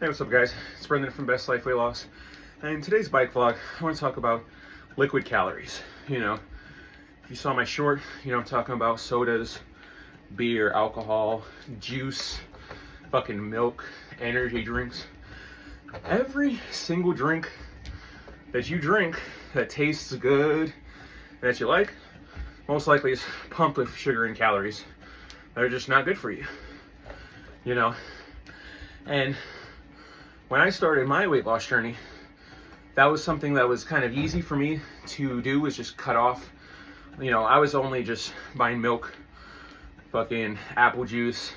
Hey, what's up guys? It's Brendan from Best Life Weight Loss. And in today's bike vlog, I want to talk about liquid calories. You know, if you saw my short, I'm talking about sodas, beer, alcohol, juice, fucking milk, energy drinks. Every single drink that you drink that tastes good, that you like, most likely is pumped with sugar and calories that are just not good for you. And when I started my weight loss journey, that was something that was kind of easy for me to do, was just cut off. I was only just buying milk, fucking apple juice,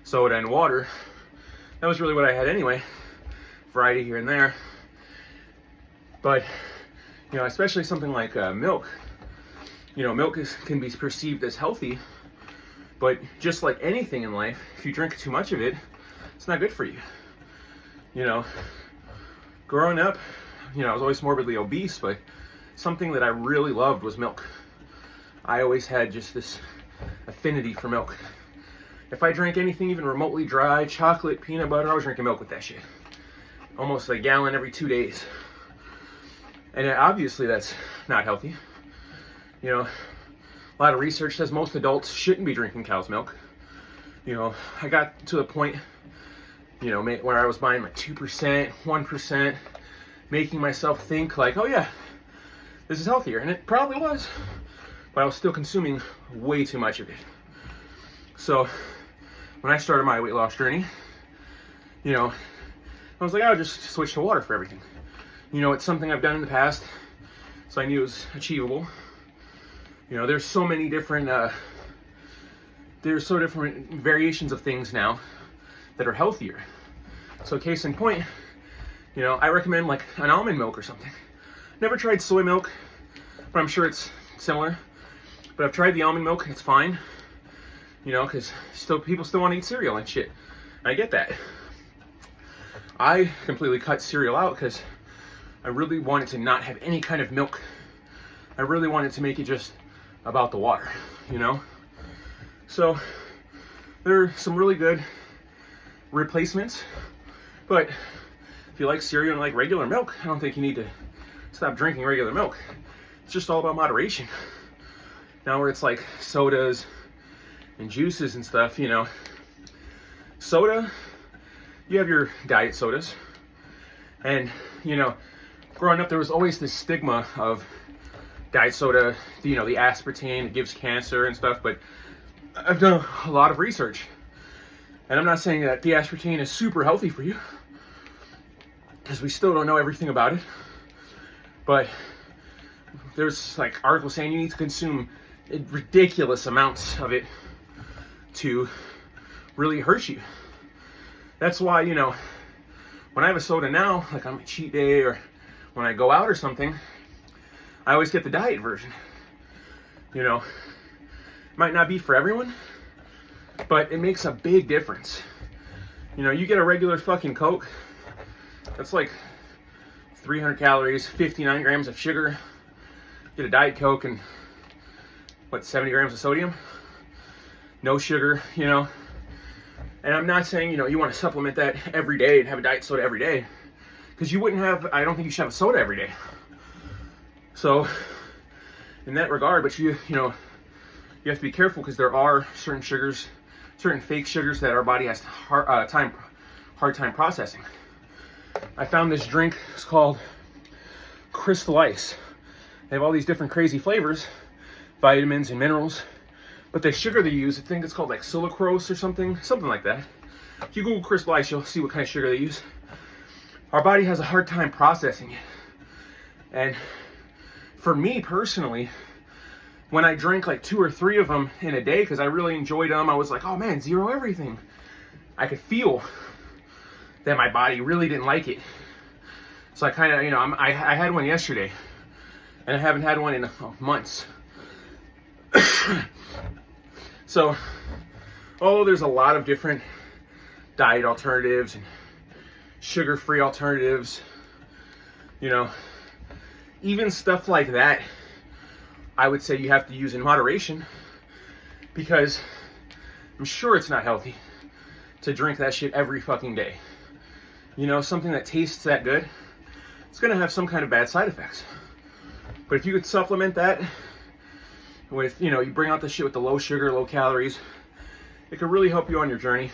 soda, and water. That was really what I had anyway. Variety here and there. But, especially something like milk. Milk can be perceived as healthy, but just like anything in life, if you drink too much of it, it's not good for you. Growing up, I was always morbidly obese, but something that I really loved was milk. I always had just this affinity for milk. If I drank anything even remotely dry, chocolate, peanut butter, I was drinking milk with that shit. Almost a gallon every 2 days. And obviously that's not healthy. A lot of research says most adults shouldn't be drinking cow's milk. I got to the point where I was buying like 2%, 1%, making myself think like, oh yeah, this is healthier. And it probably was, but I was still consuming way too much of it. So when I started my weight loss journey, I was like, I'll just switch to water for everything. It's something I've done in the past, so I knew it was achievable. There's so many different, different variations of things now that are healthier. So case in point, I recommend like an almond milk or something. Never tried soy milk, but I'm sure it's similar. But I've tried the almond milk and it's fine. Because people still want to eat cereal and shit. I get that. I completely cut cereal out because I really wanted to not have any kind of milk. I really wanted to make it just about the water, So there are some really good replacements, but if you like cereal and like regular milk, I don't think you need to stop drinking regular milk. It's just all about moderation. Now where it's like sodas and juices and stuff, soda, you have your diet sodas, and growing up there was always this stigma of diet soda, the aspartame, it gives cancer and stuff, but I've done a lot of research, and I'm not saying that the aspartame is super healthy for you, because we still don't know everything about it, but there's like articles saying you need to consume ridiculous amounts of it to really hurt you. That's why, when I have a soda now, like on my cheat day or when I go out or something, I always get the diet version. Might not be for everyone, but it makes a big difference. You get a regular fucking Coke, that's like 300 calories, 59 grams of sugar. Get a Diet Coke and 70 grams of sodium? No sugar, And I'm not saying, you want to supplement that every day and have a diet soda every day, because I don't think you should have a soda every day. So in that regard, but you have to be careful, because there are certain sugars, certain fake sugars that our body has hard time processing. I found this drink, it's called Crystal Ice. They have all these different crazy flavors, vitamins and minerals, but the sugar they use, I think it's called like sucralose or something like that. If you Google Crystal Ice, you'll see what kind of sugar they use. Our body has a hard time processing it. And for me personally, when I drank like 2 or 3 of them in a day, because I really enjoyed them, I was like, oh man, zero everything. I could feel that my body really didn't like it. So I kind of, I had one yesterday, and I haven't had one in months. So, although there's a lot of different diet alternatives and sugar-free alternatives, even stuff like that, I would say you have to use in moderation, because I'm sure it's not healthy to drink that shit every fucking day. you know, something that tastes that good, it's gonna have some kind of bad side effects. But if you could supplement that with, you know, you bring out the shit with the low sugar, low calories, it could really help you on your journey.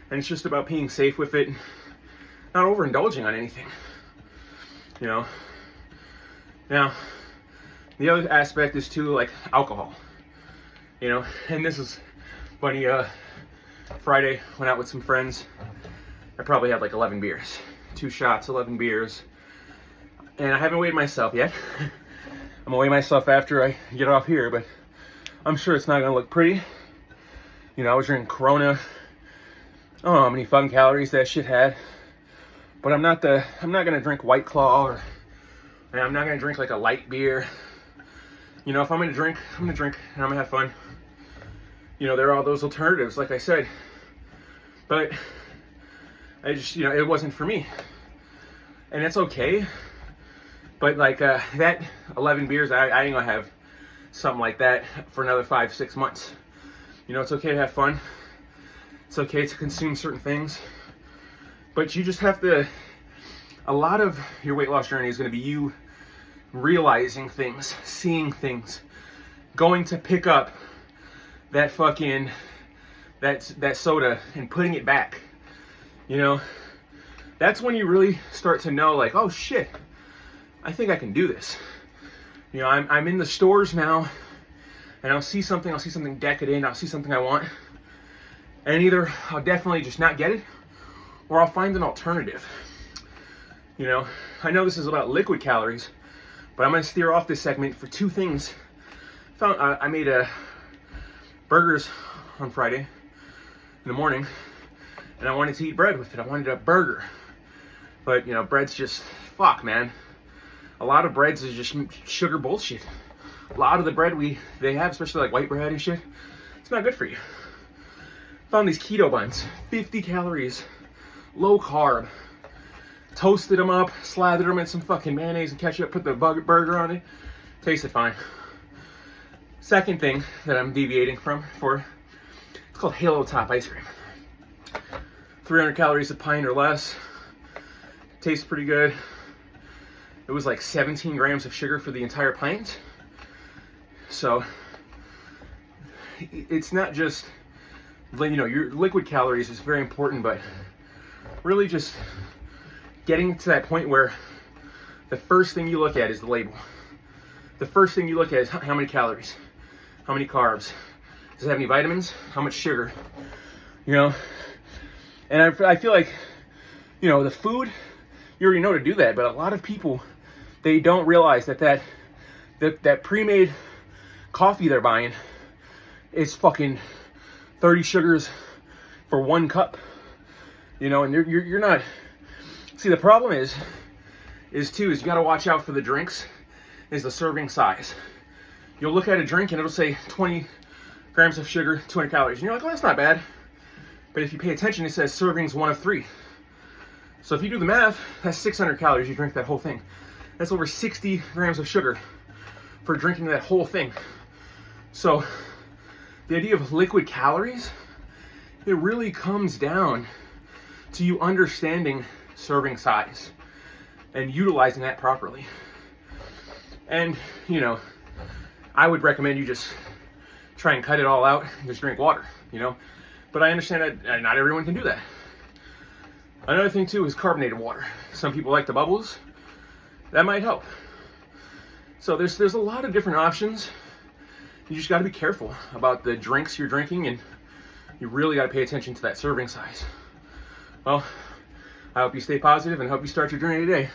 And it's just about being safe with it, not overindulging on anything, you know. Now, the other aspect is too, like, alcohol, you know. And this is funny, Friday, went out with some friends. I probably had like 11 beers, 2 shots, 11 beers. And I haven't weighed myself yet. I'm gonna weigh myself after I get off here, but I'm sure it's not gonna look pretty. You know, I was drinking Corona. I don't know how many fucking calories that shit had. But I'm not gonna drink White Claw, or I'm not gonna drink like a light beer. You know, if I'm gonna drink, I'm gonna drink and I'm gonna have fun. You know, there are all those alternatives, like I said. But I just, you know, it wasn't for me. And it's okay. But like that 11 beers, I ain't gonna have something like that for another 5-6 months. You know, it's okay to have fun. It's okay to consume certain things. But you just have to, a lot of your weight loss journey is gonna be you realizing things, seeing things, going to pick up that fucking, that soda and putting it back. You know, that's when you really start to know, like, oh shit, I think I can do this. You know, I'm in the stores now, and I'll see something decadent, I'll see something I want, and either I'll definitely just not get it, or I'll find an alternative. You know, I know this is about liquid calories, but I'm gonna steer off this segment for 2 things. I made burgers on Friday in the morning, and I wanted to eat bread with it. I wanted a burger. But, you know, bread's just, fuck, man. A lot of breads is just sugar bullshit. A lot of the bread they have, especially like white bread and shit, it's not good for you. Found these keto buns, 50 calories, low carb. Toasted them up, slathered them in some fucking mayonnaise and ketchup, put the burger on it. Tasted fine. Second thing that I'm deviating from, it's called Halo Top ice cream. 300 calories a pint or less. Tastes pretty good. It was like 17 grams of sugar for the entire pint. So it's not just, you know, your liquid calories is very important, but really just getting to that point where the first thing you look at is the label. The first thing you look at is how many calories, how many carbs, does it have any vitamins, how much sugar, you know? And I feel like, you know, the food, you already know to do that, but a lot of people, they don't realize that pre-made coffee they're buying is fucking 30 sugars for 1 cup, you know, and you're not. See, the problem is you gotta watch out for the drinks, is the serving size. You'll look at a drink and it'll say 20 grams of sugar, 200 calories. And you're like, oh, that's not bad. But if you pay attention, it says servings 1 of 3. So if you do the math, that's 600 calories, you drink that whole thing. That's over 60 grams of sugar for drinking that whole thing. So the idea of liquid calories, it really comes down to you understanding serving size and utilizing that properly. And, you know, I would recommend you just try and cut it all out and just drink water, you know. But I understand that not everyone can do that. Another thing too is carbonated water. Some people like the bubbles. That might help. So there's a lot of different options. You just got to be careful about the drinks you're drinking, and you really got to pay attention to that serving size. Well, I hope you stay positive and hope you start your journey today.